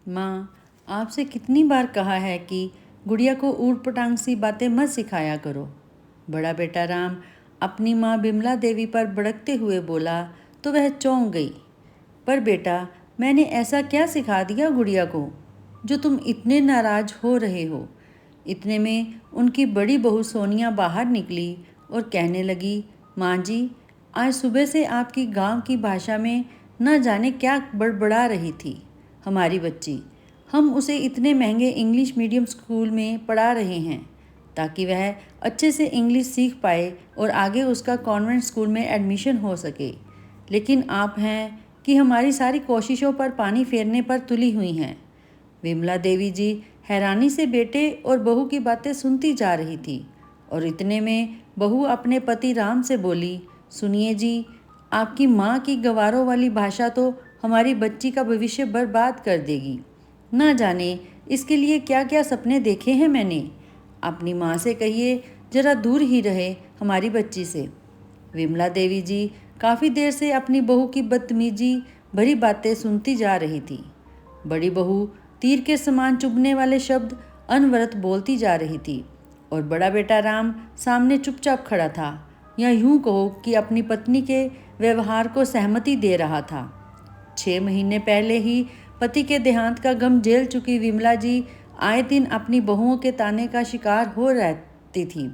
माँ, आपसे कितनी बार कहा है कि गुड़िया को ऊट पटांग सी बातें मत सिखाया करो। बड़ा बेटा राम अपनी माँ बिमला देवी पर भड़कते हुए बोला तो वह चौंक गई। पर बेटा, मैंने ऐसा क्या सिखा दिया गुड़िया को जो तुम इतने नाराज हो रहे हो? इतने में उनकी बड़ी बहू सोनिया बाहर निकली और कहने लगी, माँ जी, आज सुबह से आपकी गांव की भाषा में न जाने क्या बड़बड़ा रही थी हमारी बच्ची। हम उसे इतने महंगे इंग्लिश मीडियम स्कूल में पढ़ा रहे हैं ताकि वह अच्छे से इंग्लिश सीख पाए और आगे उसका कॉन्वेंट स्कूल में एडमिशन हो सके। लेकिन आप हैं कि हमारी सारी कोशिशों पर पानी फेरने पर तुली हुई हैं। विमला देवी जी हैरानी से बेटे और बहू की बातें सुनती जा रही थी और इतने में बहू अपने पति राम से बोली, सुनिए जी, आपकी माँ की गवारों वाली भाषा तो हमारी बच्ची का भविष्य बर्बाद कर देगी। ना जाने इसके लिए क्या क्या सपने देखे हैं मैंने। अपनी माँ से कहिए जरा दूर ही रहे हमारी बच्ची से। विमला देवी जी काफ़ी देर से अपनी बहू की बदतमीजी भरी बातें सुनती जा रही थी। बड़ी बहू तीर के समान चुभने वाले शब्द अनवरत बोलती जा रही थी और बड़ा बेटा राम सामने चुपचाप खड़ा था, या यूं कहो कि अपनी पत्नी के व्यवहार को सहमति दे रहा था। 6 महीने पहले ही पति के देहांत का गम झेल चुकी विमला जी आए दिन अपनी बहुओं के ताने का शिकार हो रहती थी।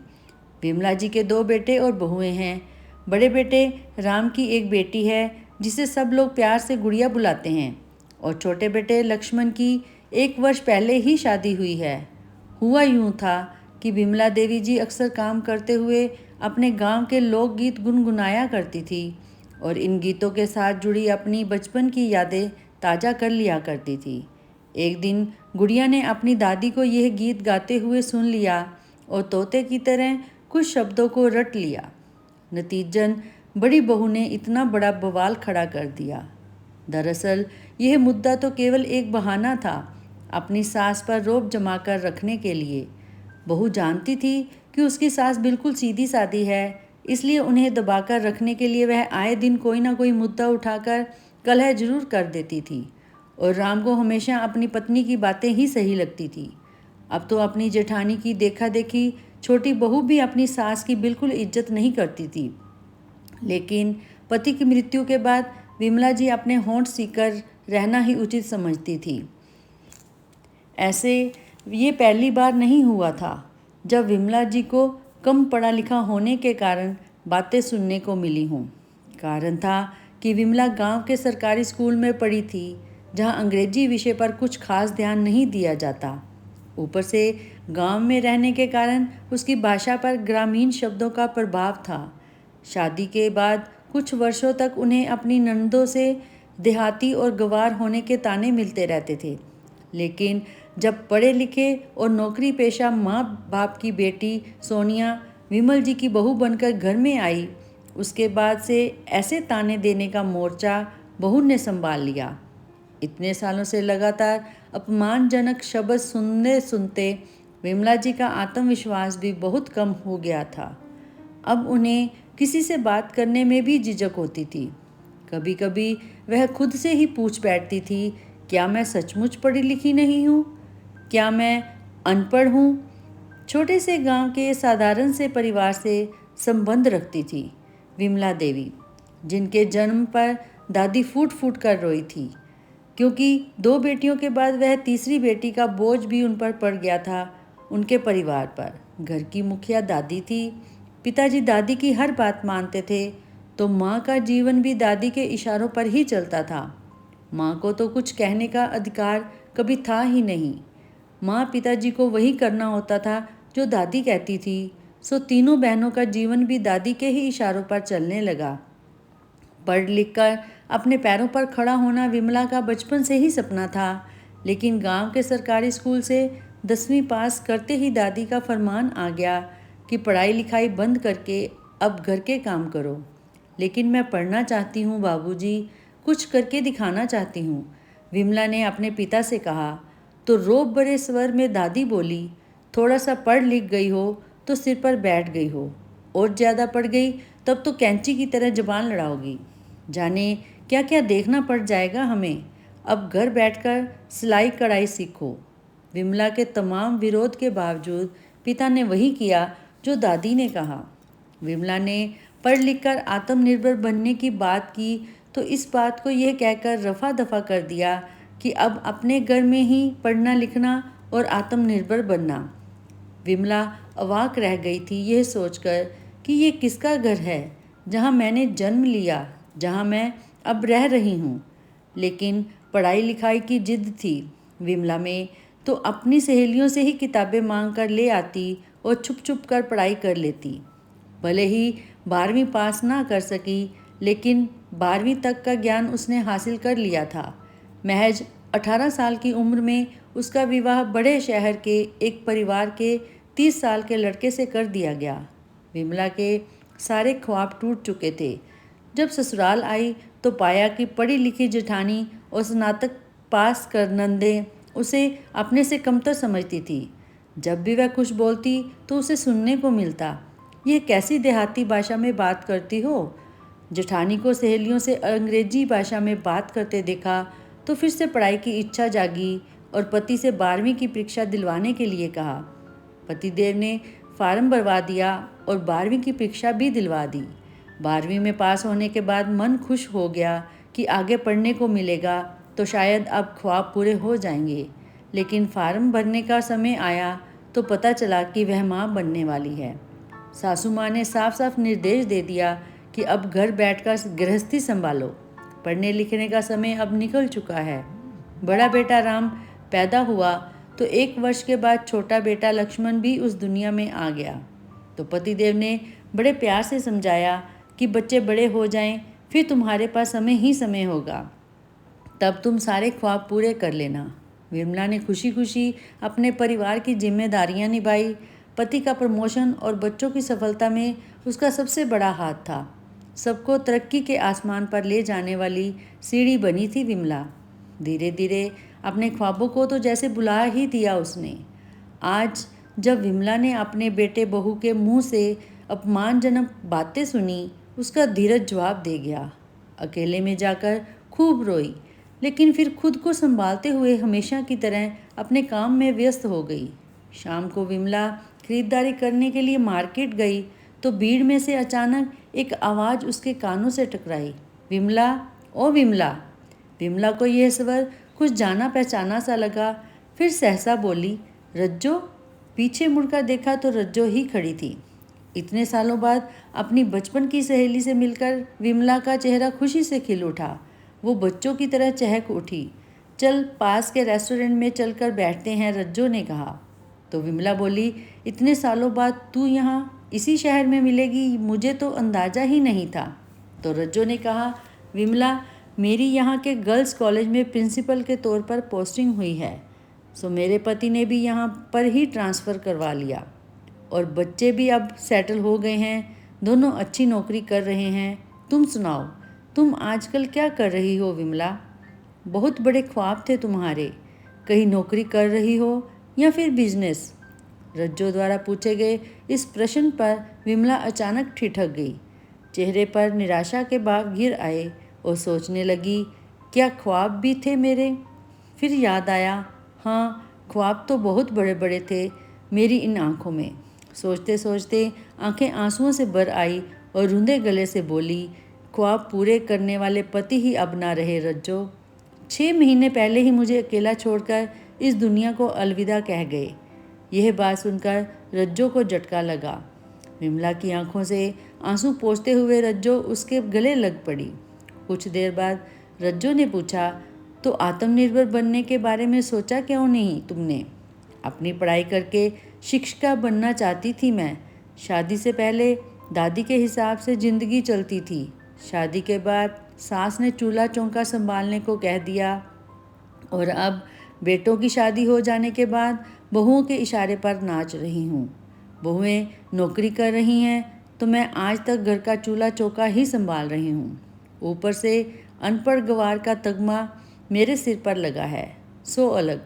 विमला जी के 2 बेटे और बहुएं हैं। बड़े बेटे राम की एक बेटी है जिसे सब लोग प्यार से गुड़िया बुलाते हैं, और छोटे बेटे लक्ष्मण की 1 वर्ष पहले ही शादी हुई है। हुआ यूं था कि विमला देवी जी अक्सर काम करते हुए अपने गांव के लोकगीत गुनगुनाया करती थी और इन गीतों के साथ जुड़ी अपनी बचपन की यादें ताज़ा कर लिया करती थी। एक दिन गुड़िया ने अपनी दादी को यह गीत गाते हुए सुन लिया और तोते की तरह कुछ शब्दों को रट लिया। नतीजन बड़ी बहू ने इतना बड़ा बवाल खड़ा कर दिया। दरअसल यह मुद्दा तो केवल एक बहाना था अपनी सास पर रौब जमाकर रखने के लिए। बहू जानती थी कि उसकी सास बिल्कुल सीधी सादी है, इसलिए उन्हें दबाकर रखने के लिए वह आए दिन कोई ना कोई मुद्दा उठाकर कलह जरूर कर देती थी, और राम को हमेशा अपनी पत्नी की बातें ही सही लगती थी। अब तो अपनी जेठानी की देखा देखी छोटी बहू भी अपनी सास की बिल्कुल इज्जत नहीं करती थी। लेकिन पति की मृत्यु के बाद विमला जी अपने होंठ सीकर रहना ही उचित समझती थी। ऐसे ये पहली बार नहीं हुआ था जब विमला जी को कम पढ़ा लिखा होने के कारण बातें सुनने को मिली हों। कारण था कि विमला गांव के सरकारी स्कूल में पढ़ी थी, जहां अंग्रेजी विषय पर कुछ खास ध्यान नहीं दिया जाता। ऊपर से गांव में रहने के कारण उसकी भाषा पर ग्रामीण शब्दों का प्रभाव था। शादी के बाद कुछ वर्षों तक उन्हें अपनी ननदों से देहाती और गंवार होने के ताने मिलते रहते थे। लेकिन जब पढ़े लिखे और नौकरी पेशा माँ बाप की बेटी सोनिया विमल जी की बहू बनकर घर में आई, उसके बाद से ऐसे ताने देने का मोर्चा बहू ने संभाल लिया। इतने सालों से लगातार अपमानजनक शब्द सुनते सुनते विमला जी का आत्मविश्वास भी बहुत कम हो गया था। अब उन्हें किसी से बात करने में भी झिझक होती थी। कभी कभी वह खुद से ही पूछ बैठती थी, क्या मैं सचमुच पढ़ी लिखी नहीं हूँ? क्या मैं अनपढ़ हूँ? छोटे से गांव के साधारण से परिवार से संबंध रखती थी विमला देवी, जिनके जन्म पर दादी फूट फूट कर रोई थी, क्योंकि 2 बेटियों के बाद वह तीसरी बेटी का बोझ भी उन पर पड़ गया था। उनके परिवार पर घर की मुखिया दादी थी। पिताजी दादी की हर बात मानते थे, तो माँ का जीवन भी दादी के इशारों पर ही चलता था। माँ को तो कुछ कहने का अधिकार कभी था ही नहीं। माँ पिताजी को वही करना होता था जो दादी कहती थी, सो तीनों बहनों का जीवन भी दादी के ही इशारों पर चलने लगा। पढ़ लिख कर अपने पैरों पर खड़ा होना विमला का बचपन से ही सपना था, लेकिन गांव के सरकारी स्कूल से 10वीं पास करते ही दादी का फरमान आ गया कि पढ़ाई लिखाई बंद करके अब घर के काम करो। लेकिन मैं पढ़ना चाहती हूँ बाबूजी, कुछ करके दिखाना चाहती हूँ, विमला ने अपने पिता से कहा। तो रोब भरे स्वर में दादी बोली, थोड़ा सा पढ़ लिख गई हो तो सिर पर बैठ गई हो, और ज़्यादा पढ़ गई तब तो कैंची की तरह जबान लड़ाओगी। जाने क्या क्या देखना पड़ जाएगा हमें। अब घर बैठकर सिलाई कढ़ाई सीखो। विमला के तमाम विरोध के बावजूद पिता ने वही किया जो दादी ने कहा। विमला ने पढ़ लिख कर आत्मनिर्भर बनने की बात की तो इस बात को यह कहकर रफा दफा कर दिया कि अब अपने घर में ही पढ़ना लिखना और आत्मनिर्भर बनना। विमला अवाक रह गई थी यह सोचकर कि ये किसका घर है जहाँ मैंने जन्म लिया, जहाँ मैं अब रह रही हूँ। लेकिन पढ़ाई लिखाई की जिद थी विमला में, तो अपनी सहेलियों से ही किताबें मांग कर ले आती और छुप छुप कर पढ़ाई कर लेती। भले ही 12वीं पास ना कर सकी, लेकिन 12वीं तक का ज्ञान उसने हासिल कर लिया था। महज 18 साल की उम्र में उसका विवाह बड़े शहर के एक परिवार के 30 साल के लड़के से कर दिया गया। विमला के सारे ख्वाब टूट चुके थे। जब ससुराल आई तो पाया कि पढ़ी लिखी जेठानी और स्नातक पास कर नंदे उसे अपने से कमतर समझती थी। जब भी वह कुछ बोलती तो उसे सुनने को मिलता, यह कैसी देहाती भाषा में बात करती हो। जेठानी को सहेलियों से अंग्रेजी भाषा में बात करते देखा तो फिर से पढ़ाई की इच्छा जागी और पति से 12वीं की परीक्षा दिलवाने के लिए कहा। पतिदेव ने फार्म भरवा दिया और 12वीं की परीक्षा भी दिलवा दी। 12वीं में पास होने के बाद मन खुश हो गया कि आगे पढ़ने को मिलेगा तो शायद अब ख्वाब पूरे हो जाएंगे। लेकिन फार्म भरने का समय आया तो पता चला कि वह माँ बनने वाली है। सासू माँ ने साफ साफ निर्देश दे दिया कि अब घर बैठकर गृहस्थी संभालो, पढ़ने लिखने का समय अब निकल चुका है। बड़ा बेटा राम पैदा हुआ तो 1 वर्ष के बाद छोटा बेटा लक्ष्मण भी उस दुनिया में आ गया। तो पतिदेव ने बड़े प्यार से समझाया कि बच्चे बड़े हो जाएं, फिर तुम्हारे पास समय ही समय होगा, तब तुम सारे ख्वाब पूरे कर लेना। विमला ने खुशी खुशी अपने परिवार की जिम्मेदारियां निभाई। पति का प्रमोशन और बच्चों की सफलता में उसका सबसे बड़ा हाथ था। सबको तरक्की के आसमान पर ले जाने वाली सीढ़ी बनी थी विमला। धीरे धीरे अपने ख्वाबों को तो जैसे बुला ही दिया उसने। आज जब विमला ने अपने बेटे बहू के मुंह से अपमानजनक बातें सुनी, उसका धीरज जवाब दे गया। अकेले में जाकर खूब रोई, लेकिन फिर खुद को संभालते हुए हमेशा की तरह अपने काम में व्यस्त हो गई। शाम को विमला खरीदारी करने के लिए मार्केट गई तो भीड़ में से अचानक एक आवाज़ उसके कानों से टकराई, विमला, ओ विमला। विमला को यह स्वर कुछ जाना पहचाना सा लगा। फिर सहसा बोली, रज्जो। पीछे मुड़कर देखा तो रज्जो ही खड़ी थी। इतने सालों बाद अपनी बचपन की सहेली से मिलकर विमला का चेहरा खुशी से खिल उठा। वो बच्चों की तरह चहक उठी। चल पास के रेस्टोरेंट में चलकर बैठते हैं, रज्जो ने कहा। तो विमला बोली, इतने सालों बाद तू यहाँ इसी शहर में मिलेगी, मुझे तो अंदाज़ा ही नहीं था। तो रज्जो ने कहा, विमला, मेरी यहाँ के गर्ल्स कॉलेज में प्रिंसिपल के तौर पर पोस्टिंग हुई है, सो मेरे पति ने भी यहाँ पर ही ट्रांसफ़र करवा लिया और बच्चे भी अब सेटल हो गए हैं, दोनों अच्छी नौकरी कर रहे हैं। तुम सुनाओ, तुम आजकल क्या कर रही हो विमला? बहुत बड़े ख्वाब थे तुम्हारे, कहीं नौकरी कर रही हो या फिर बिजनेस? रज्जो द्वारा पूछे गए इस प्रश्न पर विमला अचानक ठिठक गई। चेहरे पर निराशा के भाव घिर आए और सोचने लगी, क्या ख्वाब भी थे मेरे? फिर याद आया, हाँ, ख्वाब तो बहुत बड़े बड़े थे मेरी इन आँखों में। सोचते सोचते आंखें आंसुओं से भर आई और रुंधे गले से बोली, ख्वाब पूरे करने वाले पति ही अब ना रहे रज्जो। 6 महीने पहले ही मुझे अकेला छोड़कर इस दुनिया को अलविदा कह गए। यह बात सुनकर रज्जो को झटका लगा। विमला की आंखों से आंसू पोंछते हुए रज्जो उसके गले लग पड़ी। कुछ देर बाद रज्जो ने पूछा, तो आत्मनिर्भर बनने के बारे में सोचा क्यों नहीं तुमने? अपनी पढ़ाई करके शिक्षिका बनना चाहती थी मैं। शादी से पहले दादी के हिसाब से ज़िंदगी चलती थी। शादी के बाद सास ने चूल्हा चौका संभालने को कह दिया और अब बेटों की शादी हो जाने के बाद बहुओं के इशारे पर नाच रही हूँ। बहुएं नौकरी कर रही हैं तो मैं आज तक घर का चूल्हा चौका ही संभाल रही हूँ। ऊपर से अनपढ़ गवार का तगमा मेरे सिर पर लगा है। सो अलग,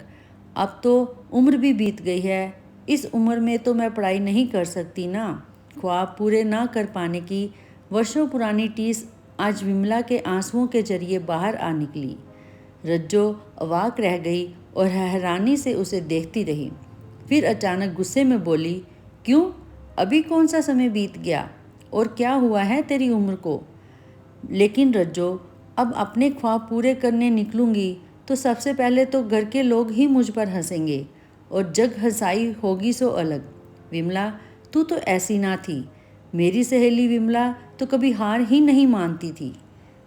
अब तो उम्र भी बीत गई है। इस उम्र में तो मैं पढ़ाई नहीं कर सकती ना। ख्वाब पूरे ना कर पाने की वर्षों पुरानी टीस आज विमला के आंसुओं के जरिए बाहर आ निकली। रज्जो अवाक रह गई और हैरानी से उसे देखती रही। फिर अचानक गुस्से में बोली, क्यों? अभी कौन सा समय बीत गया और क्या हुआ है तेरी उम्र को? लेकिन रज्जो, अब अपने ख्वाब पूरे करने निकलूंगी तो सबसे पहले तो घर के लोग ही मुझ पर हंसेंगे और जग हंसाई होगी सो अलग। विमला, तू तो ऐसी ना थी। मेरी सहेली विमला तो कभी हार ही नहीं मानती थी।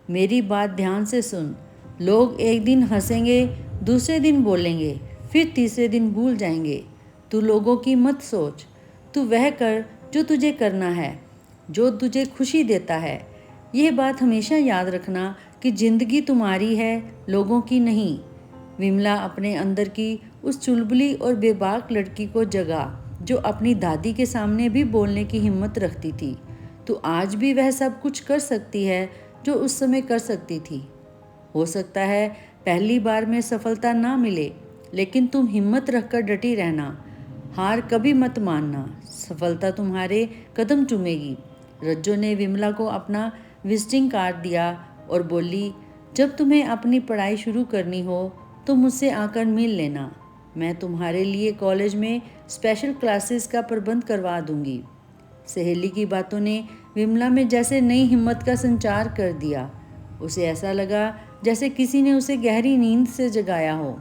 मेरी बात ध्यान से सुन। लोग एक दिन हंसेंगे, दूसरे दिन बोलेंगे, फिर तीसरे दिन भूल जाएंगे। तू लोगों की मत सोच। तू वह कर जो तुझे करना है, जो तुझे खुशी देता है। यह बात हमेशा याद रखना कि जिंदगी तुम्हारी है, लोगों की नहीं। विमला अपने अंदर की उस चुलबुली और बेबाक लड़की को जगा जो अपनी दादी के सामने भी बोलने की हिम्मत रखती थी। तो आज भी वह सब कुछ कर सकती है जो उस समय कर सकती थी। हो सकता है पहली बार में सफलता ना मिले, लेकिन तुम हिम्मत रखकर डटी रहना। हार कभी मत मानना। सफलता तुम्हारे कदम चूमेगी। रज्जो ने विमला को अपना विजिटिंग कार्ड दिया और बोली, जब तुम्हें अपनी पढ़ाई शुरू करनी हो तो मुझसे आकर मिल लेना। मैं तुम्हारे लिए कॉलेज में स्पेशल क्लासेस का प्रबंध करवा दूंगी। सहेली की बातों ने विमला में जैसे नई हिम्मत का संचार कर दिया। उसे ऐसा लगा जैसे किसी ने उसे गहरी नींद से जगाया हो।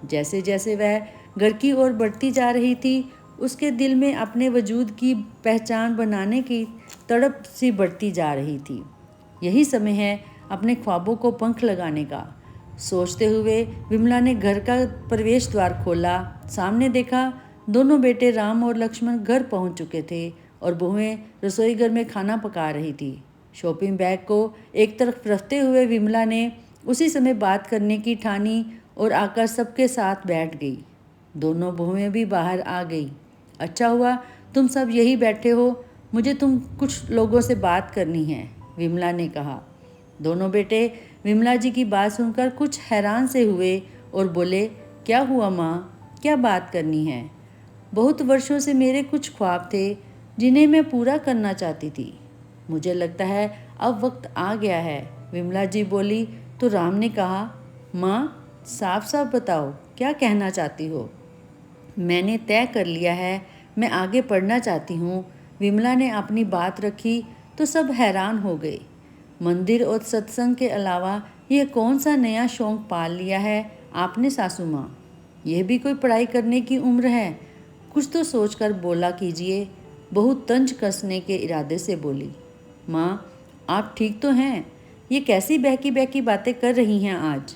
जैसे जैसे वह घर की ओर बढ़ती जा रही थी, उसके दिल में अपने वजूद की पहचान बनाने की तड़प सी बढ़ती जा रही थी। यही समय है अपने ख्वाबों को पंख लगाने का। सोचते हुए विमला ने घर का प्रवेश द्वार खोला। सामने देखा, दोनों बेटे राम और लक्ष्मण घर पहुंच चुके थे और बहुएं रसोई घर में खाना पका रही थी। शॉपिंग बैग को एक तरफ रखते हुए विमला ने उसी समय बात करने की ठानी और आकर सबके साथ बैठ गई। दोनों बहुएं भी बाहर आ गई। अच्छा हुआ तुम सब यही बैठे हो, मुझे तुम कुछ लोगों से बात करनी है, विमला ने कहा। दोनों बेटे विमला जी की बात सुनकर कुछ हैरान से हुए और बोले, क्या हुआ माँ, क्या बात करनी है? बहुत वर्षों से मेरे कुछ ख्वाब थे जिन्हें मैं पूरा करना चाहती थी। मुझे लगता है अब वक्त आ गया है, विमला जी बोली। तो राम ने कहा, माँ साफ साफ बताओ क्या कहना चाहती हो? मैंने तय कर लिया है, मैं आगे पढ़ना चाहती हूँ। विमला ने अपनी बात रखी तो सब हैरान हो गए। मंदिर और सत्संग के अलावा यह कौन सा नया शौक पाल लिया है आपने सासू माँ? यह भी कोई पढ़ाई करने की उम्र है? कुछ तो सोचकर बोला कीजिए, बहू तंज कसने के इरादे से बोली। माँ आप ठीक तो हैं? ये कैसी बहकी बहकी बातें कर रही हैं आज?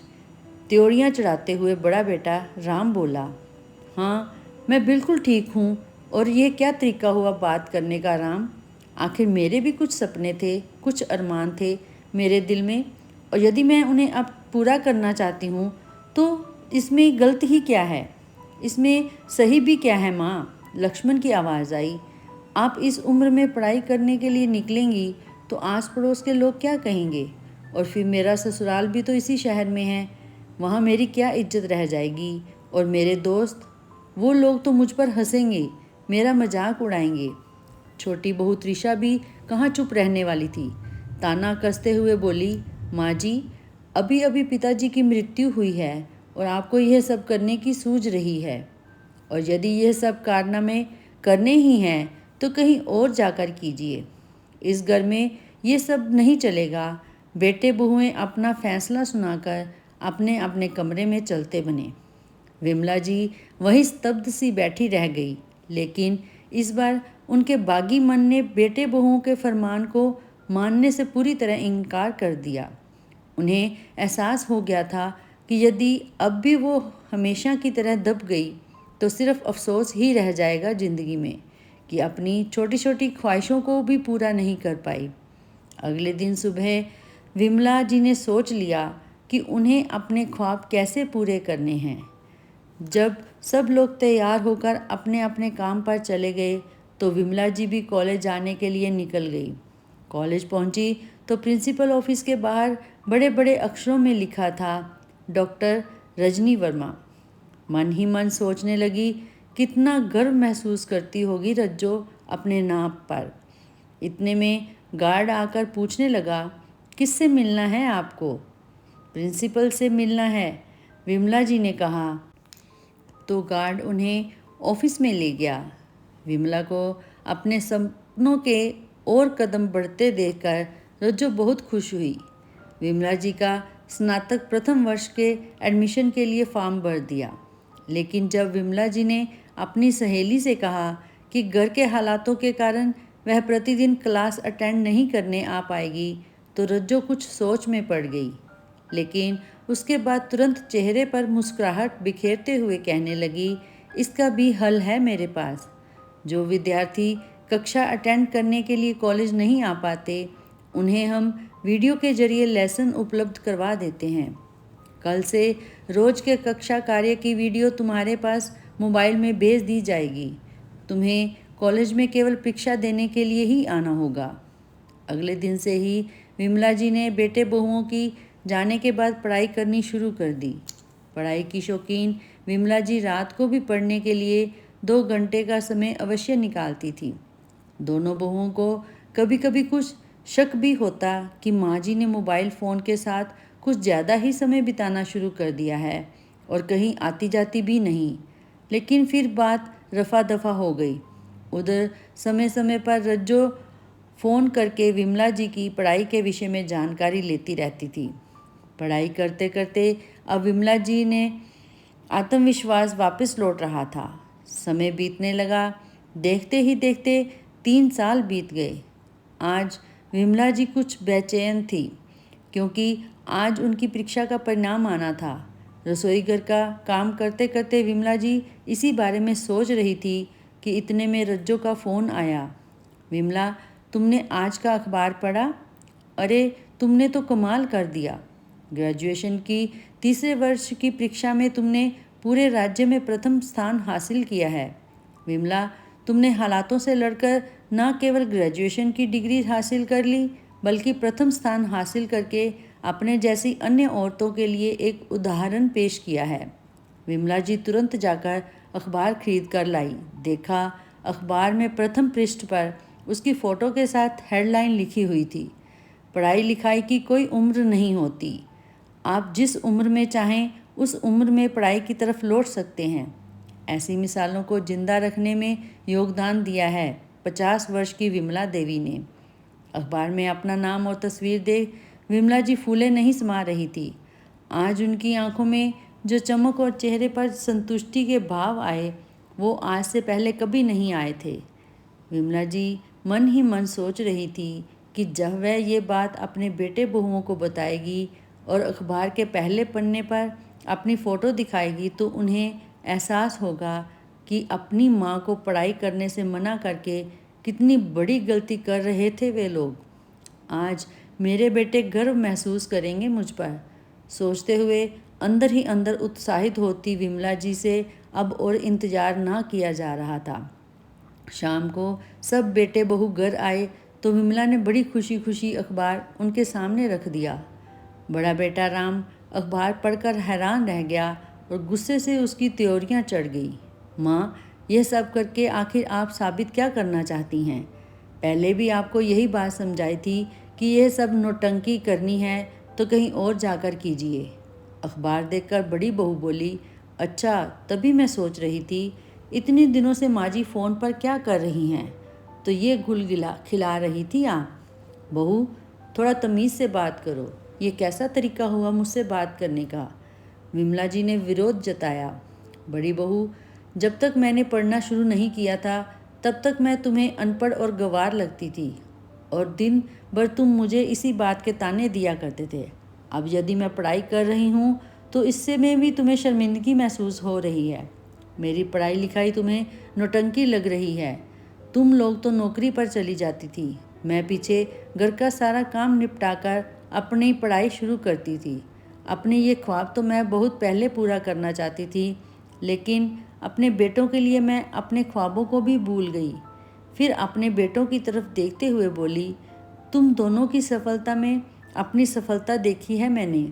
त्योड़ियाँ चढ़ाते हुए बड़ा बेटा राम बोला। हाँ मैं बिल्कुल ठीक हूँ। और ये क्या तरीका हुआ बात करने का राम? आखिर मेरे भी कुछ सपने थे, कुछ अरमान थे मेरे दिल में, और यदि मैं उन्हें अब पूरा करना चाहती हूँ तो इसमें गलत ही क्या है? इसमें सही भी क्या है माँ? लक्ष्मण की आवाज़ आई। आप इस उम्र में पढ़ाई करने के लिए निकलेंगी तो आस पड़ोस के लोग क्या कहेंगे? और फिर मेरा ससुराल भी तो इसी शहर में है, वहाँ मेरी क्या इज्जत रह जाएगी? और मेरे दोस्त, वो लोग तो मुझ पर हंसेंगे, मेरा मजाक उड़ाएंगे। छोटी बहू त्रिशा भी कहाँ चुप रहने वाली थी। ताना कसते हुए बोली, माँ जी अभी अभी पिताजी की मृत्यु हुई है और आपको यह सब करने की सूझ रही है। और यदि यह सब कारनामे करने ही हैं तो कहीं और जाकर कीजिए। इस घर में ये सब नहीं चलेगा। बेटे बहुएं अपना फैसला सुनाकर अपने अपने कमरे में चलते बने। विमला जी वहीं स्तब्ध सी बैठी रह गई, लेकिन इस बार उनके बागी मन ने बेटे बहुओं के फरमान को मानने से पूरी तरह इनकार कर दिया। उन्हें एहसास हो गया था कि यदि अब भी वो हमेशा की तरह दब गई तो सिर्फ अफसोस ही रह जाएगा ज़िंदगी में कि अपनी छोटी छोटी ख्वाहिशों को भी पूरा नहीं कर पाई। अगले दिन सुबह विमला जी ने सोच लिया कि उन्हें अपने ख्वाब कैसे पूरे करने हैं। जब सब लोग तैयार होकर अपने अपने काम पर चले गए तो विमला जी भी कॉलेज जाने के लिए निकल गई। कॉलेज पहुंची तो प्रिंसिपल ऑफिस के बाहर बड़े बड़े अक्षरों में लिखा था, डॉक्टर रजनी वर्मा। मन ही मन सोचने लगी, कितना गर्व महसूस करती होगी रज्जो अपने नाम पर। इतने में गार्ड आकर पूछने लगा, किससे मिलना है आपको? प्रिंसिपल से मिलना है, विमला जी ने कहा। तो गार्ड उन्हें ऑफिस में ले गया। विमला को अपने सपनों के और कदम बढ़ते देखकर रज्जो बहुत खुश हुई। विमला जी का स्नातक प्रथम वर्ष के एडमिशन के लिए फॉर्म भर दिया। लेकिन जब विमला जी ने अपनी सहेली से कहा कि घर के हालातों के कारण वह प्रतिदिन क्लास अटेंड नहीं करने आ पाएगी, तो रज्जो कुछ सोच में पड़ गई। लेकिन उसके बाद तुरंत चेहरे पर मुस्कुराहट बिखेरते हुए कहने लगी, इसका भी हल है मेरे पास। जो विद्यार्थी कक्षा अटेंड करने के लिए कॉलेज नहीं आ पाते, उन्हें हम वीडियो के जरिए लेसन उपलब्ध करवा देते हैं। कल से रोज के कक्षा कार्य की वीडियो तुम्हारे पास मोबाइल में भेज दी जाएगी। तुम्हें कॉलेज में केवल परीक्षा देने के लिए ही आना होगा। अगले दिन से ही विमला जी ने बेटे बहुओं की जाने के बाद पढ़ाई करनी शुरू कर दी। पढ़ाई की शौकीन विमला जी रात को भी पढ़ने के लिए 2 घंटे का समय अवश्य निकालती थी। दोनों बहुओं को कभी कभी कुछ शक भी होता कि माँ जी ने मोबाइल फ़ोन के साथ कुछ ज़्यादा ही समय बिताना शुरू कर दिया है और कहीं आती जाती भी नहीं। लेकिन फिर बात रफा दफा हो गई। उधर समय समय पर रज्जो फ़ोन करके विमला जी की पढ़ाई के विषय में जानकारी लेती रहती थी। पढ़ाई करते करते अब विमला जी ने आत्मविश्वास वापस लौट रहा था। समय बीतने लगा। देखते ही देखते 3 साल बीत गए। आज विमला जी कुछ बेचैन थी, क्योंकि आज उनकी परीक्षा का परिणाम आना था। रसोई घर का काम करते करते विमला जी इसी बारे में सोच रही थी कि इतने में रज्जो का फ़ोन आया। विमला, तुमने आज का अखबार पढ़ा? अरे, तुमने तो कमाल कर दिया। ग्रेजुएशन की तीसरे वर्ष की परीक्षा में तुमने पूरे राज्य में प्रथम स्थान हासिल किया है। विमला, तुमने हालातों से लड़कर न केवल ग्रेजुएशन की डिग्री हासिल कर ली, बल्कि प्रथम स्थान हासिल करके अपने जैसी अन्य औरतों के लिए एक उदाहरण पेश किया है। विमला जी तुरंत जाकर अखबार खरीद कर लाई। देखा, अखबार में प्रथम पृष्ठ पर उसकी फ़ोटो के साथ हेडलाइन लिखी हुई थी, पढ़ाई लिखाई की कोई उम्र नहीं होती। आप जिस उम्र में चाहें उस उम्र में पढ़ाई की तरफ लौट सकते हैं। ऐसी मिसालों को जिंदा रखने में योगदान दिया है 50 वर्ष की विमला देवी ने। अखबार में अपना नाम और तस्वीर देख विमला जी फूले नहीं समा रही थी। आज उनकी आंखों में जो चमक और चेहरे पर संतुष्टि के भाव आए, वो आज से पहले कभी नहीं आए थे। विमला जी मन ही मन सोच रही थी कि जब वह ये बात अपने बेटे बहुओं को बताएगी और अखबार के पहले पन्ने पर अपनी फ़ोटो दिखाएगी, तो उन्हें एहसास होगा कि अपनी माँ को पढ़ाई करने से मना करके कितनी बड़ी गलती कर रहे थे वे लोग। आज मेरे बेटे गर्व महसूस करेंगे मुझ पर, सोचते हुए अंदर ही अंदर उत्साहित होती विमला जी से अब और इंतज़ार ना किया जा रहा था। शाम को सब बेटे बहू घर आए तो विमला ने बड़ी खुशी खुशी अखबार उनके सामने रख दिया। बड़ा बेटा राम अखबार पढ़कर हैरान रह गया और गुस्से से उसकी त्योरियां चढ़ गई। माँ, यह सब करके आखिर आप साबित क्या करना चाहती हैं? पहले भी आपको यही बात समझाई थी कि यह सब नौटंकी करनी है तो कहीं और जाकर कीजिए। अखबार देखकर बड़ी बहू बोली, अच्छा, तभी मैं सोच रही थी इतने दिनों से माँ जी फ़ोन पर क्या कर रही हैं, तो ये गुलगिला खिला रही थी आप। बहू, थोड़ा तमीज़ से बात करो, ये कैसा तरीका हुआ मुझसे बात करने का? विमला जी ने विरोध जताया। बड़ी बहू, जब तक मैंने पढ़ना शुरू नहीं किया था तब तक मैं तुम्हें अनपढ़ और गंवार लगती थी और दिन भर तुम मुझे इसी बात के ताने दिया करते थे। अब यदि मैं पढ़ाई कर रही हूँ तो इससे में भी तुम्हें शर्मिंदगी महसूस हो रही है। मेरी पढ़ाई लिखाई तुम्हें नौटंकी लग रही है। तुम लोग तो नौकरी पर चली जाती थी, मैं पीछे घर का सारा काम निपटाकर अपनी पढ़ाई शुरू करती थी। अपने ये ख्वाब तो मैं बहुत पहले पूरा करना चाहती थी, लेकिन अपने बेटों के लिए मैं अपने ख्वाबों को भी भूल गई। फिर अपने बेटों की तरफ देखते हुए बोली, तुम दोनों की सफलता में अपनी सफलता देखी है मैंने।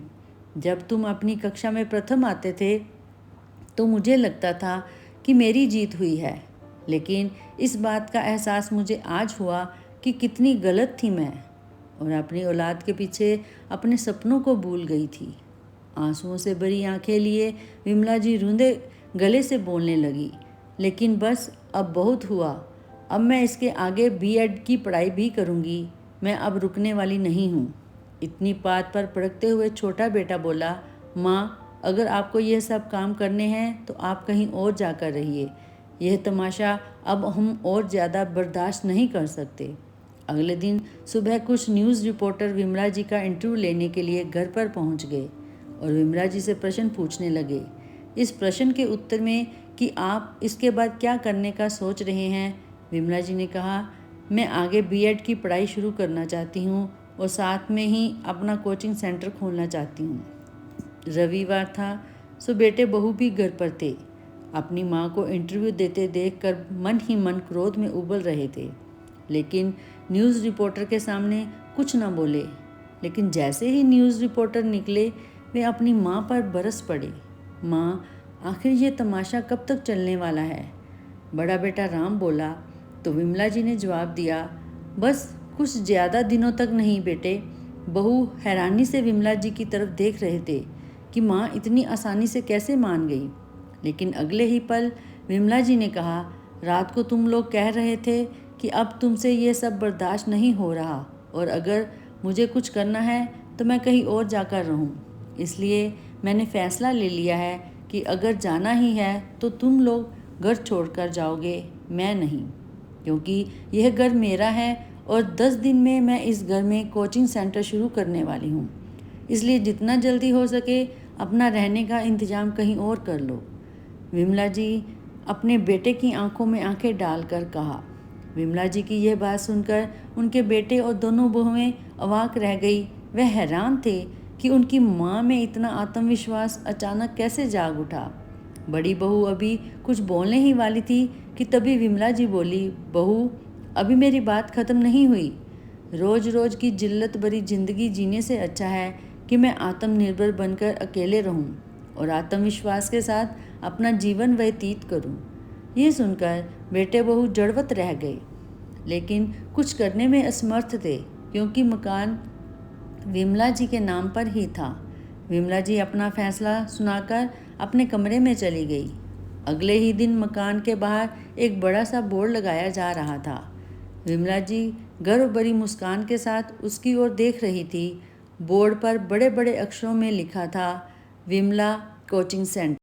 जब तुम अपनी कक्षा में प्रथम आते थे तो मुझे लगता था कि मेरी जीत हुई है, लेकिन इस बात का एहसास मुझे आज हुआ कि कितनी गलत थी मैं और अपनी औलाद के पीछे अपने सपनों को भूल गई थी। आंसुओं से भरी आंखें लिए विमला जी रूंधे गले से बोलने लगी, लेकिन बस अब बहुत हुआ। अब मैं इसके आगे बीएड की पढ़ाई भी करूँगी। मैं अब रुकने वाली नहीं हूँ। इतनी बात पर भड़कते हुए छोटा बेटा बोला, माँ, अगर आपको यह सब काम करने हैं तो आप कहीं और जाकर रहिए। यह तमाशा अब हम और ज़्यादा बर्दाश्त नहीं कर सकते। अगले दिन सुबह कुछ न्यूज़ रिपोर्टर विमला जी का इंटरव्यू लेने के लिए घर पर पहुंच गए और विमला जी से प्रश्न पूछने लगे। इस प्रश्न के उत्तर में कि आप इसके बाद क्या करने का सोच रहे हैं, विमला जी ने कहा, मैं आगे बीएड की पढ़ाई शुरू करना चाहती हूँ और साथ में ही अपना कोचिंग सेंटर खोलना चाहती हूँ। रविवार था, सो बेटे बहू भी घर पर थे। अपनी माँ को इंटरव्यू देते देखकर मन ही मन क्रोध में उबल रहे थे, लेकिन न्यूज़ रिपोर्टर के सामने कुछ न बोले। लेकिन जैसे ही न्यूज़ रिपोर्टर निकले, वे अपनी माँ पर बरस पड़े। माँ, आखिर ये तमाशा कब तक चलने वाला है? बड़ा बेटा राम बोला। तो विमला जी ने जवाब दिया, बस कुछ ज़्यादा दिनों तक नहीं बेटे। बहू हैरानी से विमला जी की तरफ देख रहे थे कि माँ इतनी आसानी से कैसे मान गई। लेकिन अगले ही पल विमला जी ने कहा, रात को तुम लोग कह रहे थे कि अब तुमसे ये सब बर्दाश्त नहीं हो रहा और अगर मुझे कुछ करना है तो मैं कहीं और जाकर रहूं। इसलिए मैंने फ़ैसला ले लिया है कि अगर जाना ही है तो तुम लोग घर छोड़कर जाओगे, मैं नहीं, क्योंकि यह घर मेरा है और 10 दिन में मैं इस घर में कोचिंग सेंटर शुरू करने वाली हूँ। इसलिए जितना जल्दी हो सके अपना रहने का इंतज़ाम कहीं और कर लो। विमला जी अपने बेटे की आंखों में आंखें डालकर कहा। विमला जी की यह बात सुनकर उनके बेटे और दोनों बहुएं अवाक रह गई। वह हैरान थे कि उनकी माँ में इतना आत्मविश्वास अचानक कैसे जाग उठा। बड़ी बहू अभी कुछ बोलने ही वाली थी कि तभी विमला जी बोली, बहू, अभी मेरी बात ख़त्म नहीं हुई। रोज़ रोज़ की जिल्लत भरी ज़िंदगी जीने से अच्छा है कि मैं आत्मनिर्भर बनकर अकेले रहूं और आत्मविश्वास के साथ अपना जीवन व्यतीत करूं। ये सुनकर बेटे बहू जड़वत रह गए, लेकिन कुछ करने में असमर्थ थे, क्योंकि मकान विमला जी के नाम पर ही था। विमला जी अपना फैसला सुनाकर अपने कमरे में चली गई। अगले ही दिन मकान के बाहर एक बड़ा सा बोर्ड लगाया जा रहा था। विमला जी गर्व भरी मुस्कान के साथ उसकी ओर देख रही थी। बोर्ड पर बड़े बड़े अक्षरों में लिखा था, विमला कोचिंग सेंटर।